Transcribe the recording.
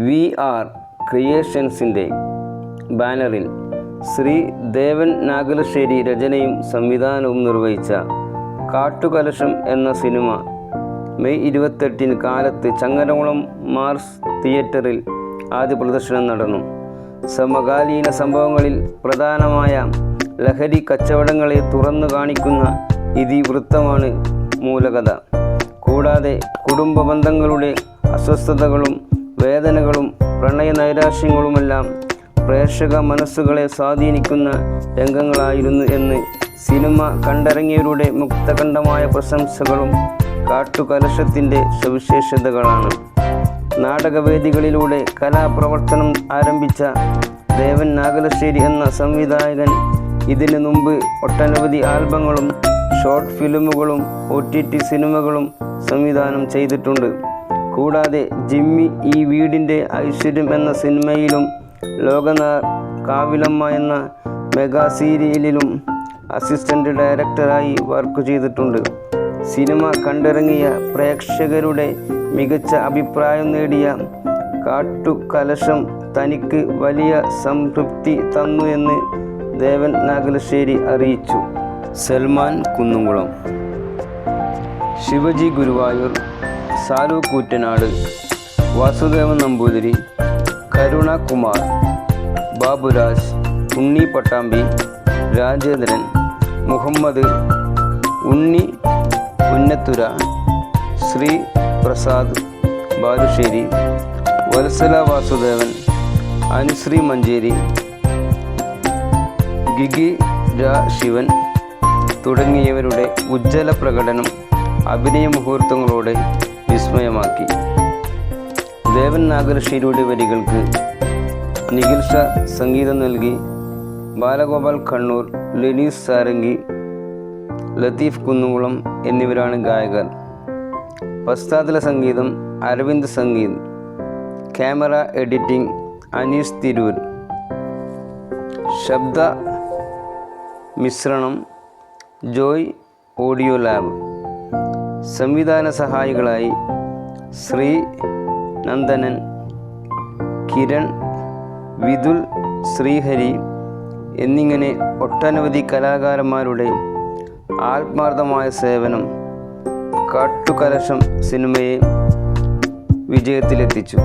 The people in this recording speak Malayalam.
VR ക്രിയേഷൻസിൻ്റെ ബാനറിൽ ശ്രീ ദേവൻ നാഗലശ്ശേരി രചനയും സംവിധാനവും നിർവഹിച്ച കാട്ടുകലശം എന്ന സിനിമ മെയ് 28 കാലത്ത് ചങ്ങരംകുളം മാർസ് തിയേറ്ററിൽ ആദ്യ പ്രദർശനം നടന്നു. സമകാലീന സംഭവങ്ങളിൽ പ്രധാനമായ ലഹരി കച്ചവടങ്ങളെ തുറന്നു കാണിക്കുന്ന ഇതിവൃത്തമാണ് മൂലകഥ. കൂടാതെ കുടുംബ ബന്ധങ്ങളുടെ അസ്വസ്ഥതകളും വേദനകളും പ്രണയനൈരാശ്യങ്ങളുമെല്ലാം പ്രേക്ഷക മനസ്സുകളെ സ്വാധീനിക്കുന്ന രംഗങ്ങളായിരുന്നു എന്ന് സിനിമ കണ്ടിറങ്ങിയവരുടെ മുക്തകണ്ഠമായ പ്രശംസകളും കാട്ടുകലശത്തിൻ്റെ സവിശേഷതകളാണ്. നാടകവേദികളിലൂടെ കലാപ്രവർത്തനം ആരംഭിച്ച ദേവൻ നാഗലശ്ശേരി എന്ന സംവിധായകൻ ഇതിനു മുമ്പ് ഒട്ടനവധി ആൽബങ്ങളും ഷോർട്ട് ഫിലിമുകളും OTT സിനിമകളും സംവിധാനം ചെയ്തിട്ടുണ്ട്. കൂടാതെ ജിമ്മി ഈ വീടിൻ്റെ ഐശ്വര്യം എന്ന സിനിമയിലും കാവിലമ്മ എന്ന മെഗാ സീരിയലിലും അസിസ്റ്റൻ്റ് ഡയറക്ടറായി വർക്ക് ചെയ്തിട്ടുണ്ട്. സിനിമ കണ്ടിറങ്ങിയ പ്രേക്ഷകരുടെ മികച്ച അഭിപ്രായം നേടിയ കാട്ടുകലശം തനിക്ക് വലിയ സംതൃപ്തി തന്നു എന്ന് ദേവൻ നാഗലശ്ശേരി അറിയിച്ചു. സൽമാൻ കുന്നുംകുളം, ശിവജി ഗുരുവായൂർ, സാലു കൂറ്റനാട്, വാസുദേവൻ നമ്പൂതിരി, കരുണ കുമാർ, ബാബുരാജ്, ഉണ്ണി പട്ടാമ്പി, രാജേന്ദ്രൻ, മുഹമ്മദ്, ഉണ്ണി ഉന്നത്തുര, ശ്രീ പ്രസാദ് ബാലുശ്ശേരി, വത്സല വാസുദേവൻ, അനുശ്രീ മഞ്ചേരി, ഗിഗി രാ ശിവൻ തുടങ്ങിയവരുടെ ഉജ്ജ്വല പ്രകടനം അഭിനയ മുഹൂർത്തങ്ങളോടെ വിസ്മയമാക്കി. ദേവൻ നാഗലശ്ശേരിയുടെ വരികൾക്ക് നിഖിൽ ഷാ സംഗീതം നൽകി. ബാലഗോപാൽ കണ്ണൂർ, ലെനീസ് സാരംഗി, ലത്തീഫ് കുന്നുകുളം എന്നിവരാണ് ഗായകർ. പശ്ചാത്തല സംഗീതം അരവിന്ദ് സംഗീത്, ക്യാമറ എഡിറ്റിംഗ് അനീഷ് തിരൂർ, ശബ്ദ മിശ്രണം ജോയ് ഓഡിയോ ലാബ്. സംവിധാന സഹായികളായി ശ്രീ നന്ദനൻ, കിരൺ, വിതുൽ, ശ്രീഹരി എന്നിങ്ങനെ ഒട്ടനവധി കലാകാരന്മാരുടെ ആത്മാർത്ഥമായ സേവനം കാട്ടുകലശം സിനിമയെ വിജയത്തിലെത്തിച്ചു.